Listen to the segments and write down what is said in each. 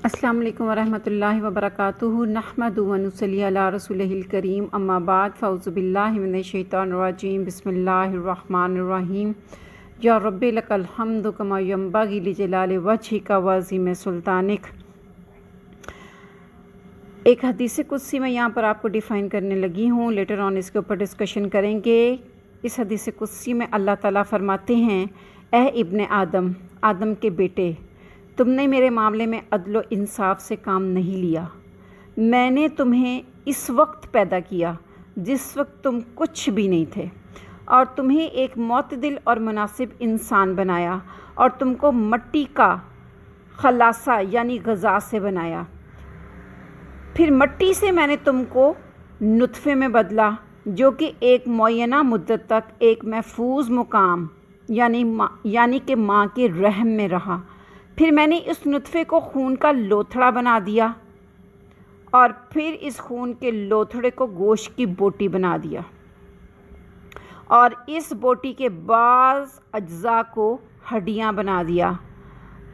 السلام علیکم ورحمۃ اللہ وبرکاتہ نحمدہ و نصلی علی رسولہ الکریم اما بعد فاعوذ باللہ من الشیطان الرجیم بسم اللہ الرحمن الرحیم یا رب لک الحمد کما ینبغی لجلال وجہک و عظیم سلطانک۔ ایک حدیث قدسی میں یہاں پر آپ کو ڈیفائن کرنے لگی ہوں، لیٹر آن اس کے اوپر ڈسکشن کریں گے۔ اس حدیث قدسی میں اللہ تعالیٰ فرماتے ہیں، اے ابن آدم، آدم کے بیٹے، تم نے میرے معاملے میں عدل و انصاف سے کام نہیں لیا۔ میں نے تمہیں اس وقت پیدا کیا جس وقت تم کچھ بھی نہیں تھے، اور تمہیں ایک معتدل اور مناسب انسان بنایا، اور تم کو مٹی کا خلاصہ یعنی غذا سے بنایا۔ پھر مٹی سے میں نے تم کو نطفے میں بدلا، جو کہ ایک معینہ مدت تک ایک محفوظ مقام یعنی کہ ماں کے رحم میں رہا۔ پھر میں نے اس نطفے کو خون کا لوتھڑا بنا دیا، اور پھر اس خون کے لوتھڑے کو گوشت کی بوٹی بنا دیا، اور اس بوٹی کے بعض اجزاء کو ہڈیاں بنا دیا،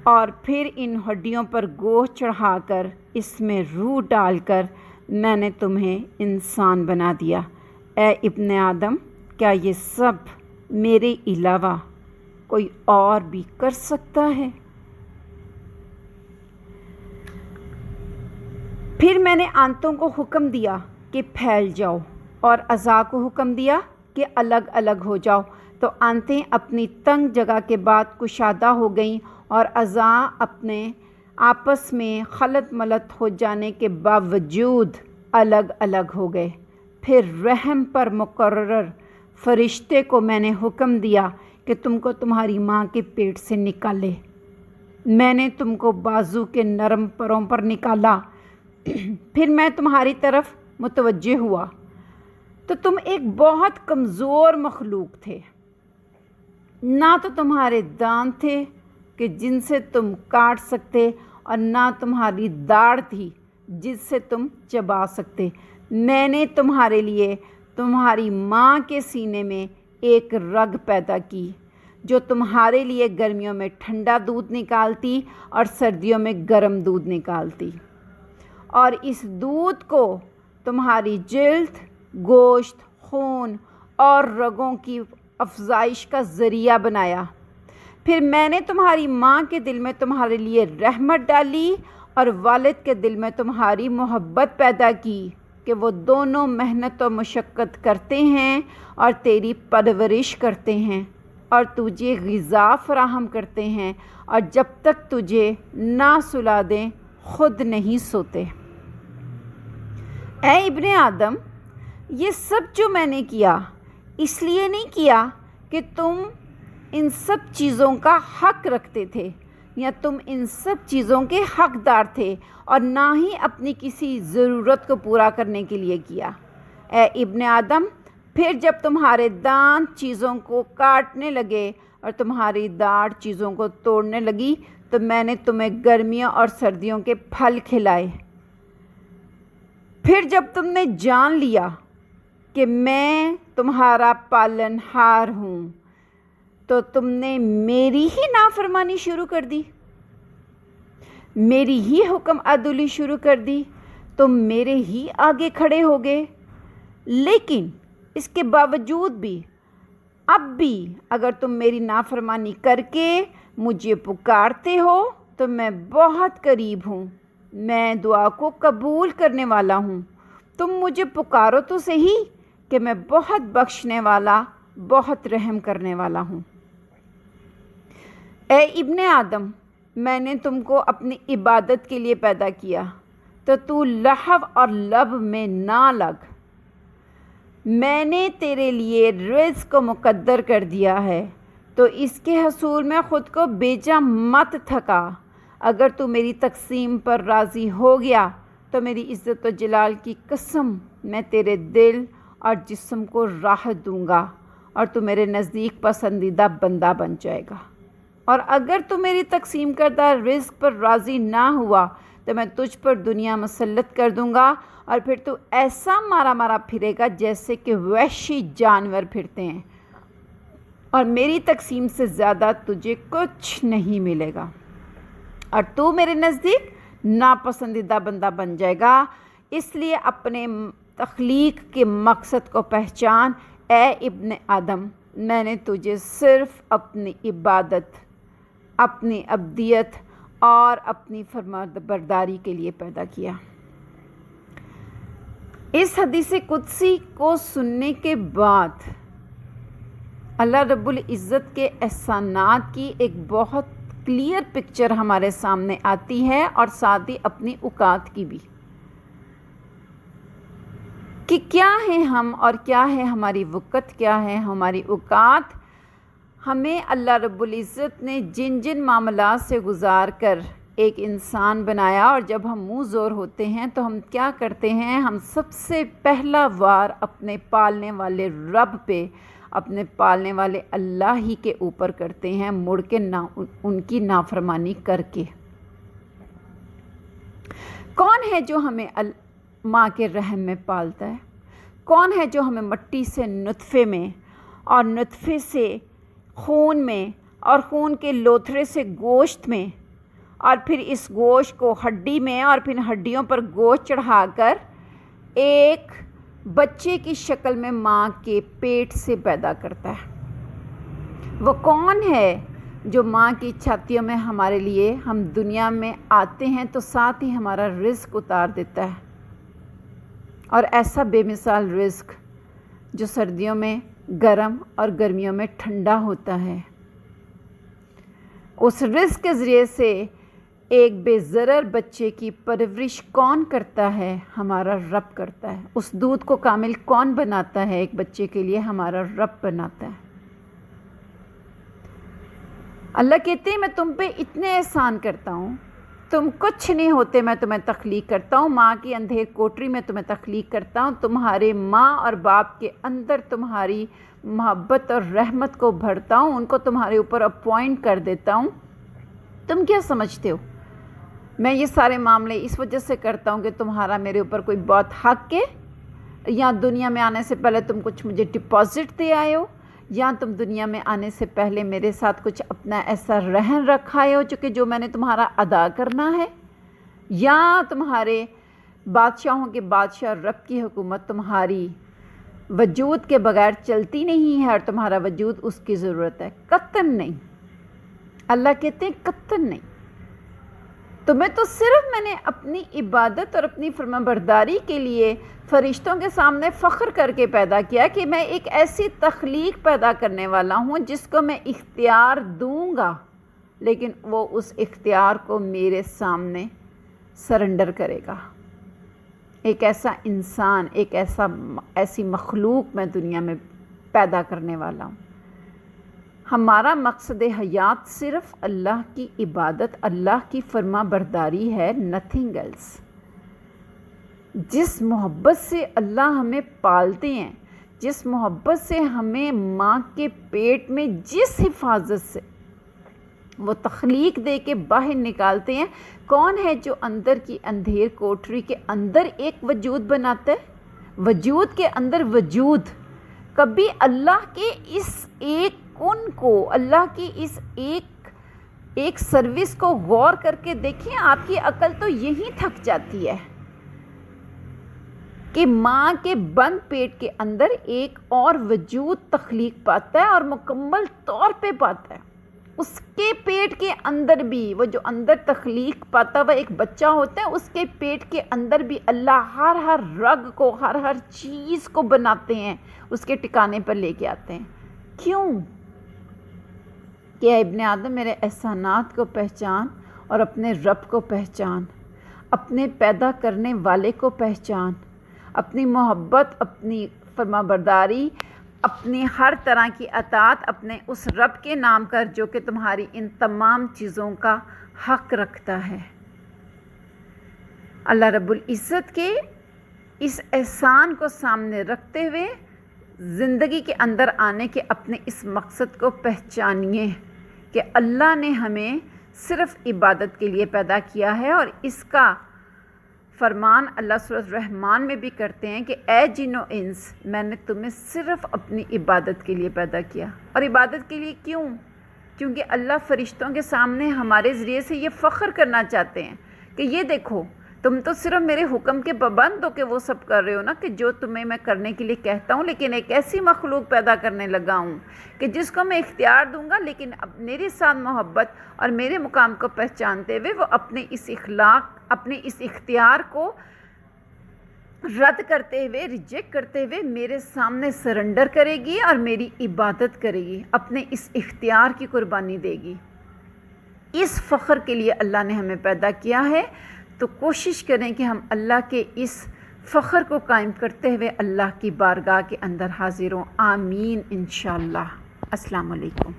اور پھر ان ہڈیوں پر گوشت چڑھا کر اس میں روح ڈال کر میں نے تمہیں انسان بنا دیا۔ اے ابن آدم، کیا یہ سب میرے علاوہ کوئی اور بھی کر سکتا ہے؟ پھر میں نے آنتوں کو حکم دیا کہ پھیل جاؤ، اور اعضاء کو حکم دیا کہ الگ الگ ہو جاؤ، تو آنتیں اپنی تنگ جگہ کے بعد کشادہ ہو گئیں، اور اعضاء اپنے آپس میں خلط ملط ہو جانے کے باوجود الگ الگ ہو گئے۔ پھر رحم پر مقرر فرشتے کو میں نے حکم دیا کہ تم کو تمہاری ماں کے پیٹ سے نکالے۔ میں نے تم کو بازو کے نرم پروں پر نکالا۔ پھر میں تمہاری طرف متوجہ ہوا تو تم ایک بہت کمزور مخلوق تھے، نہ تو تمہارے دانت تھے کہ جن سے تم کاٹ سکتے، اور نہ تمہاری داڑھ تھی جس سے تم چبا سکتے۔ میں نے تمہارے لیے تمہاری ماں کے سینے میں ایک رگ پیدا کی، جو تمہارے لیے گرمیوں میں ٹھنڈا دودھ نکالتی اور سردیوں میں گرم دودھ نکالتی، اور اس دودھ کو تمہاری جلد، گوشت، خون اور رگوں کی افزائش کا ذریعہ بنایا۔ پھر میں نے تمہاری ماں کے دل میں تمہارے لیے رحمت ڈالی، اور والد کے دل میں تمہاری محبت پیدا کی کہ وہ دونوں محنت و مشقت کرتے ہیں اور تیری پرورش کرتے ہیں، اور تجھے غذا فراہم کرتے ہیں، اور جب تک تجھے نہ سلا دیں خود نہیں سوتے۔ اے ابن آدم، یہ سب جو میں نے کیا اس لیے نہیں کیا کہ تم ان سب چیزوں کا حق رکھتے تھے، یا تم ان سب چیزوں کے حقدار تھے، اور نہ ہی اپنی کسی ضرورت کو پورا کرنے کے لیے کیا۔ اے ابن آدم، پھر جب تمہارے دانت چیزوں کو کاٹنے لگے اور تمہاری داڑھ چیزوں کو توڑنے لگی، تو میں نے تمہیں گرمیوں اور سردیوں کے پھل کھلائے۔ پھر جب تم نے جان لیا کہ میں تمہارا پالن ہار ہوں، تو تم نے میری ہی نافرمانی شروع کر دی، میری ہی حکم عدولی شروع کر دی، تم میرے ہی آگے کھڑے ہو گئے۔ لیکن اس کے باوجود بھی اب بھی اگر تم میری نافرمانی کر کے مجھے پکارتے ہو تو میں بہت قریب ہوں، میں دعا کو قبول کرنے والا ہوں۔ تم مجھے پکارو تو صحیح کہ میں بہت بخشنے والا، بہت رحم کرنے والا ہوں۔ اے ابن آدم، میں نے تم کو اپنی عبادت کے لیے پیدا کیا، تو لہو اور لب میں نہ لگ۔ میں نے تیرے لیے رزق کو مقدر کر دیا ہے، تو اس کے حصول میں خود کو بیجا مت تھکا۔ اگر تو میری تقسیم پر راضی ہو گیا تو میری عزت و جلال کی قسم میں تیرے دل اور جسم کو راحت دوں گا، اور تو میرے نزدیک پسندیدہ بندہ بن جائے گا۔ اور اگر تو میری تقسیم کردہ رزق پر راضی نہ ہوا تو میں تجھ پر دنیا مسلط کر دوں گا، اور پھر تو ایسا مارا مارا پھرے گا جیسے کہ وحشی جانور پھرتے ہیں، اور میری تقسیم سے زیادہ تجھے کچھ نہیں ملے گا، اور تو میرے نزدیک ناپسندیدہ بندہ بن جائے گا۔ اس لیے اپنے تخلیق کے مقصد کو پہچان۔ اے ابن آدم، میں نے تجھے صرف اپنی عبادت، اپنی عبدیت اور اپنی فرمانبرداری کے لیے پیدا کیا۔ اس حدیث قدسی کو سننے کے بعد اللہ رب العزت کے احسانات کی ایک بہت کلیئر پکچر ہمارے سامنے آتی ہے، اور ساتھ ہی اپنی اوقات کی بھی، کہ کیا ہے ہم اور کیا ہے ہماری وقت، کیا ہے ہماری اوقات۔ ہمیں اللہ رب العزت نے جن جن معاملات سے گزار کر ایک انسان بنایا، اور جب ہم منہ زور ہوتے ہیں تو ہم کیا کرتے ہیں؟ ہم سب سے پہلا وار اپنے پالنے والے رب پہ، اپنے پالنے والے اللہ ہی کے اوپر کرتے ہیں، مڑ کے ان کی نافرمانی کر کے۔ کون ہے جو ہمیں ماں کے رحم میں پالتا ہے؟ کون ہے جو ہمیں مٹی سے نطفے میں، اور نطفے سے خون میں، اور خون کے لوتھڑے سے گوشت میں، اور پھر اس گوشت کو ہڈی میں، اور پھر ہڈیوں پر گوشت چڑھا کر ایک بچے کی شکل میں ماں کے پیٹ سے پیدا کرتا ہے؟ وہ کون ہے جو ماں کی چھاتیوں میں ہمارے لیے، ہم دنیا میں آتے ہیں تو ساتھ ہی ہمارا رزق اتار دیتا ہے، اور ایسا بے مثال رزق جو سردیوں میں گرم اور گرمیوں میں ٹھنڈا ہوتا ہے۔ اس رزق کے ذریعے سے ایک بے ضرر بچے کی پرورش کون کرتا ہے؟ ہمارا رب کرتا ہے۔ اس دودھ کو کامل کون بناتا ہے ایک بچے کے لیے؟ ہمارا رب بناتا ہے۔ اللہ کہتے ہیں میں تم پہ اتنے احسان کرتا ہوں، تم کچھ نہیں ہوتے، میں تمہیں تخلیق کرتا ہوں، ماں کی اندھیر کوٹری میں تمہیں تخلیق کرتا ہوں، تمہارے ماں اور باپ کے اندر تمہاری محبت اور رحمت کو بھرتا ہوں، ان کو تمہارے اوپر اپوائنٹ کر دیتا ہوں۔ تم کیا سمجھتے ہو میں یہ سارے معاملے اس وجہ سے کرتا ہوں کہ تمہارا میرے اوپر کوئی بہت حق ہے، یا دنیا میں آنے سے پہلے تم کچھ مجھے ڈپازٹ دے آئے ہو، یا تم دنیا میں آنے سے پہلے میرے ساتھ کچھ اپنا ایسا رہن رکھائے ہو جو میں نے تمہارا ادا کرنا ہے، یا تمہارے بادشاہوں کے بادشاہ رب کی حکومت تمہاری وجود کے بغیر چلتی نہیں ہے، اور تمہارا وجود اس کی ضرورت ہے؟ قطعاً نہیں۔ اللہ کہتے ہیں قطعاً نہیں۔ تمہیں تو صرف میں نے اپنی عبادت اور اپنی فرمانبرداری کے لیے فرشتوں کے سامنے فخر کر کے پیدا کیا کہ میں ایک ایسی تخلیق پیدا کرنے والا ہوں جس کو میں اختیار دوں گا، لیکن وہ اس اختیار کو میرے سامنے سرنڈر کرے گا۔ ایک ایسا انسان، ایک ایسی مخلوق میں دنیا میں پیدا کرنے والا ہوں۔ ہمارا مقصد حیات صرف اللہ کی عبادت، اللہ کی فرما برداری ہے، نتھنگ ایلس۔ جس محبت سے اللہ ہمیں پالتے ہیں، جس محبت سے ہمیں ماں کے پیٹ میں جس حفاظت سے وہ تخلیق دے کے باہر نکالتے ہیں، کون ہے جو اندر کی اندھیر کوٹری کے اندر ایک وجود بناتا ہے؟ وجود کے اندر وجود۔ کبھی اللہ کے اس ایک کن کو، اللہ کی اس ایک سروس کو غور کر کے دیکھیں، آپ کی عقل تو یہی تھک جاتی ہے کہ ماں کے بند پیٹ کے اندر ایک اور وجود تخلیق پاتا ہے، اور مکمل طور پہ پاتا ہے۔ اس کے پیٹ کے اندر بھی وہ جو اندر تخلیق پاتا ہوا ایک بچہ ہوتا ہے، اس کے پیٹ کے اندر بھی اللہ ہر رگ کو، ہر چیز کو بناتے ہیں، اس کے ٹھکانے پر لے کے آتے ہیں۔ کیوں؟ کہ اے ابن آدم میرے احسانات کو پہچان، اور اپنے رب کو پہچان، اپنے پیدا کرنے والے کو پہچان، اپنی محبت، اپنی فرمانبرداری، اپنی ہر طرح کی اطاعت اپنے اس رب کے نام کر جو کہ تمہاری ان تمام چیزوں کا حق رکھتا ہے۔ اللہ رب العزت کے اس احسان کو سامنے رکھتے ہوئے زندگی کے اندر آنے کے اپنے اس مقصد کو پہچانیے کہ اللہ نے ہمیں صرف عبادت کے لیے پیدا کیا ہے، اور اس کا فرمان اللہ سورۃ الرحمن میں بھی کرتے ہیں کہ اے جن و انس، میں نے تمہیں صرف اپنی عبادت کے لیے پیدا کیا۔ اور عبادت کے لیے کیوں؟ کیونکہ اللہ فرشتوں کے سامنے ہمارے ذریعے سے یہ فخر کرنا چاہتے ہیں کہ یہ دیکھو تم تو صرف میرے حکم کے پابند ہو کہ وہ سب کر رہے ہو نا، کہ جو تمہیں میں کرنے کے لیے کہتا ہوں، لیکن ایک ایسی مخلوق پیدا کرنے لگا ہوں کہ جس کو میں اختیار دوں گا، لیکن میرے ساتھ محبت اور میرے مقام کو پہچانتے ہوئے وہ اپنے اس اختیار کو رد کرتے ہوئے، ریجیکٹ کرتے ہوئے میرے سامنے سرنڈر کرے گی اور میری عبادت کرے گی، اپنے اس اختیار کی قربانی دے گی۔ اس فخر کے لیے اللہ نے ہمیں پیدا کیا ہے، تو کوشش کریں کہ ہم اللہ کے اس فخر کو قائم کرتے ہوئے اللہ کی بارگاہ کے اندر حاضر ہوں۔ آمین انشاءاللہ۔ السلام علیکم۔